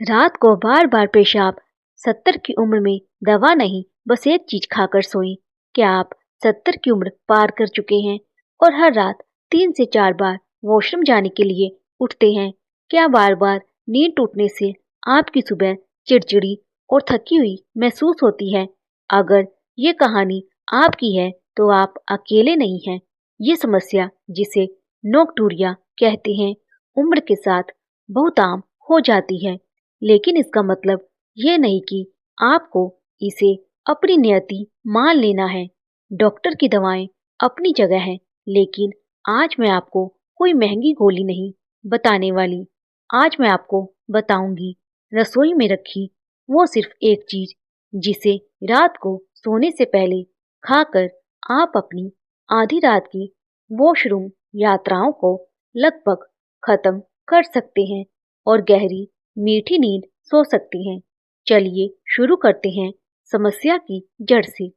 रात को बार बार पेशाब, 70 की उम्र में दवा नहीं, बस एक चीज खाकर सोई। क्या आप 70 की उम्र पार कर चुके हैं और हर रात 3 से 4 बार वॉशरूम जाने के लिए उठते हैं? क्या बार बार नींद टूटने से आपकी सुबह चिड़चिड़ी और थकी हुई महसूस होती है? अगर ये कहानी आपकी है तो आप अकेले नहीं हैं। ये समस्या, जिसे नोक्टूरिया कहते हैं, उम्र के साथ बहुत आम हो जाती है। लेकिन इसका मतलब ये नहीं कि आपको इसे अपनी नियति मान लेना है। डॉक्टर की दवाएं अपनी जगह हैं, लेकिन आज मैं आपको कोई महंगी गोली नहीं बताने वाली। आज मैं आपको बताऊंगी रसोई में रखी वो सिर्फ एक चीज, जिसे रात को सोने से पहले खाकर आप अपनी आधी रात की वॉशरूम यात्राओं को लगभग खत्म कर सकते हैं और गहरी मीठी नींद सो सकती हैं। चलिए शुरू करते हैं समस्या की जड़ से।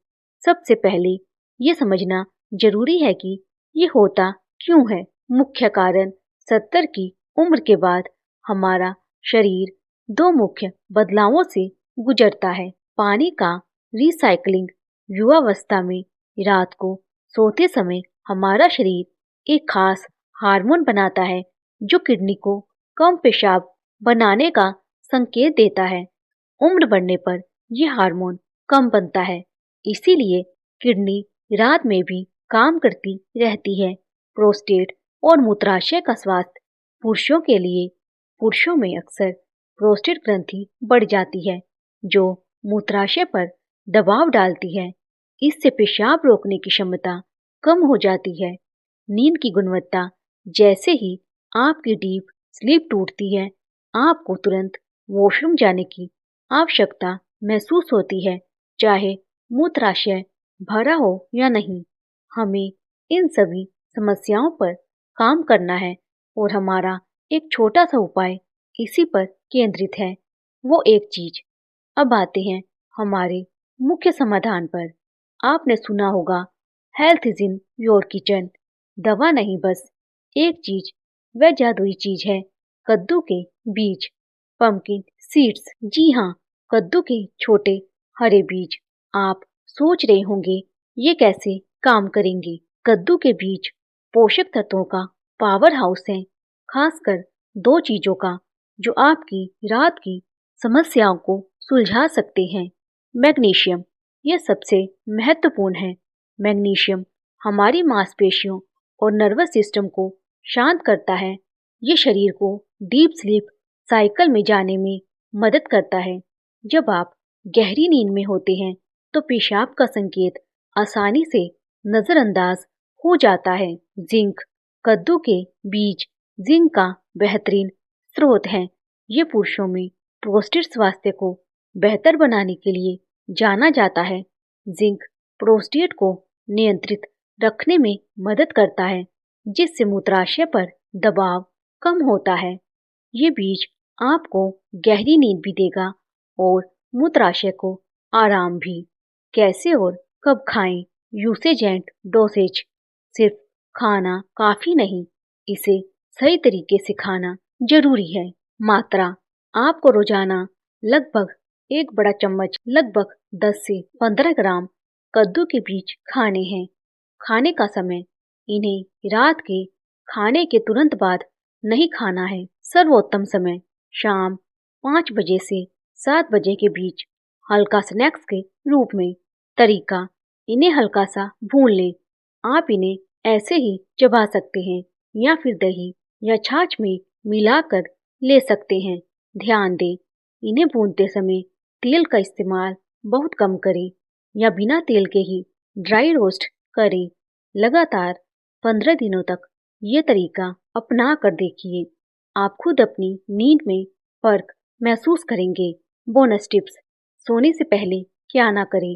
सबसे पहले ये समझना जरूरी है कि ये होता क्यों है। मुख्य कारण, 70 की उम्र के बाद हमारा शरीर दो मुख्य बदलावों से गुजरता है। पानी का रिसाइकलिंग। युवावस्था में रात को सोते समय हमारा शरीर एक खास हार्मोन बनाता है जो किडनी को कम पेशाब बनाने का संकेत देता है। उम्र बढ़ने पर यह हार्मोन कम बनता है, इसीलिए किडनी रात में भी काम करती रहती है। प्रोस्टेट और मूत्राशय का स्वास्थ्य। पुरुषों में अक्सर प्रोस्टेट ग्रंथि बढ़ जाती है, जो मूत्राशय पर दबाव डालती है। इससे पेशाब रोकने की क्षमता कम हो जाती है। नींद की गुणवत्ता। जैसे ही आपकी डीप स्लीप टूटती है, आपको तुरंत वॉशरूम जाने की आवश्यकता महसूस होती है, चाहे मूत्राशय भरा हो या नहीं। हमें इन सभी समस्याओं पर काम करना है और हमारा एक छोटा सा उपाय इसी पर केंद्रित है। वो एक चीज। अब आते हैं हमारे मुख्य समाधान पर। आपने सुना होगा, health is in your kitchen. दवा नहीं, बस एक चीज, वह जादुई चीज है, कद्दू के बीज, पंपकिन सीड्स। जी हाँ, कद्दू के छोटे हरे बीज। आप सोच रहे होंगे ये कैसे काम करेंगे। कद्दू के बीज पोषक तत्वों का पावर हाउस है, खासकर दो चीजों का जो आपकी रात की समस्याओं को सुलझा सकते हैं। मैग्नीशियम, यह सबसे महत्वपूर्ण है। मैग्नीशियम हमारी मांसपेशियों और नर्वस सिस्टम को शांत करता है। ये शरीर को डीप स्लीप साइकिल में जाने में मदद करता है। जब आप गहरी नींद में होते हैं तो पेशाब का संकेत आसानी से नजरअंदाज हो जाता है। जिंक, कद्दू के बीज जिंक का बेहतरीन स्रोत हैं। ये पुरुषों में प्रोस्टेट स्वास्थ्य को बेहतर बनाने के लिए जाना जाता है। जिंक प्रोस्टेट को नियंत्रित रखने में मदद करता है, जिससे मूत्राशय पर दबाव कम होता है। ये बीज आपको गहरी नींद भी देगा और मूत्राशय को आराम भी। कैसे और कब खाएं? Usage and dosage. सिर्फ खाना काफी नहीं, इसे सही तरीके से खाना जरूरी है। मात्रा, आपको रोजाना लगभग एक बड़ा चम्मच, लगभग 10 से 15 ग्राम कद्दू के बीज खाने हैं। खाने का समय, इन्हें रात के खाने के तुरंत बाद नहीं खाना है। सर्वोत्तम समय शाम 5 बजे से 7 बजे के बीच, हल्का स्नैक्स के रूप में। तरीका, इन्हें हल्का सा भून लें। आप इन्हें ऐसे ही चबा सकते हैं या फिर दही या छाछ में मिलाकर ले सकते हैं। ध्यान दें, इन्हें भूनते समय तेल का इस्तेमाल बहुत कम करें या बिना तेल के ही ड्राई रोस्ट करें। लगातार 15 दिनों तक ये तरीका अपना कर देखिए, आप खुद अपनी नींद में फर्क महसूस करेंगे। बोनस टिप्स, सोने से पहले क्या ना करें।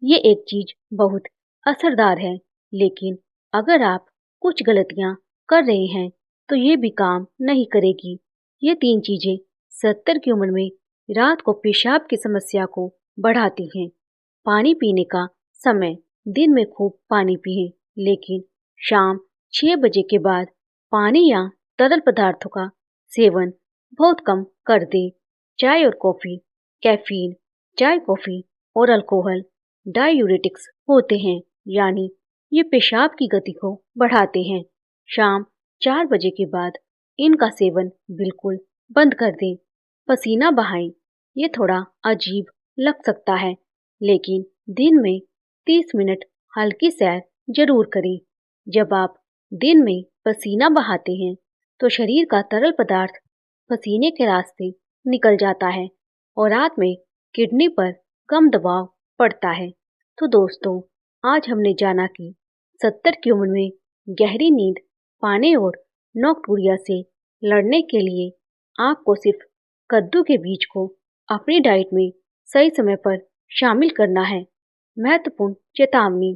ये एक चीज बहुत असरदार है, लेकिन अगर आप कुछ गलतियां कर रहे हैं तो ये भी काम नहीं करेगी। ये 3 चीजें 70 की उम्र में रात को पेशाब की समस्या को बढ़ाती हैं। पानी पीने का समय, दिन में खूब पानी पिएं, लेकिन शाम 6 बजे के बाद पानी या तरल पदार्थों का सेवन बहुत कम कर दें। चाय और कॉफ़ी, कैफ़ीन, चाय कॉफ़ी और अल्कोहल डाययूरेटिक्स होते हैं, यानी ये पेशाब की गति को बढ़ाते हैं। शाम 4 बजे के बाद इनका सेवन बिल्कुल बंद कर दें। पसीना बहाएं। ये थोड़ा अजीब लग सकता है, लेकिन दिन में 30 मिनट हल्की सैर जरूर करें। जब आप दिन में पसीना बहाते हैं, तो शरीर का तरल पदार्थ पसीने के रास्ते निकल जाता है और रात में किडनी पर कम दबाव पड़ता है। तो दोस्तों, आज हमने जाना कि 70 की उम्र में गहरी नींद पाने और नॉक्टूरिया से लड़ने के लिए आपको सिर्फ कद्दू के बीज को अपनी डाइट में सही समय पर शामिल करना है। महत्वपूर्ण चेतावनी,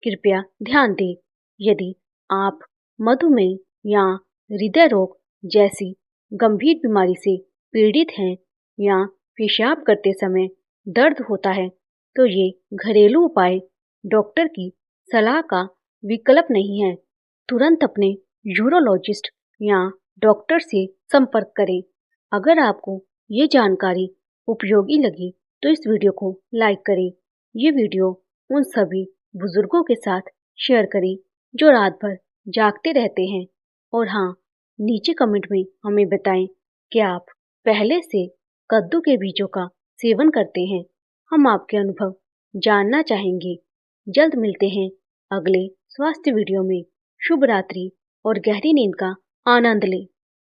कृपया ध्यान दें, यदि आप मधुमेह या हृदय रोग जैसी गंभीर बीमारी से पीड़ित हैं या पेशाब करते समय दर्द होता है, तो ये घरेलू उपाय डॉक्टर की सलाह का विकल्प नहीं है। तुरंत अपने यूरोलॉजिस्ट या डॉक्टर से संपर्क करें। अगर आपको ये जानकारी उपयोगी लगी तो इस वीडियो को लाइक करें। ये वीडियो उन सभी बुजुर्गों के साथ शेयर करें जो रात भर जागते रहते हैं। और हाँ, नीचे कमेंट में हमें बताएं कि आप पहले से कद्दू के बीजों का सेवन करते हैं। हम आपके अनुभव जानना चाहेंगे। जल्द मिलते हैं अगले स्वास्थ्य वीडियो में। शुभ रात्रि और गहरी नींद का आनंद लें।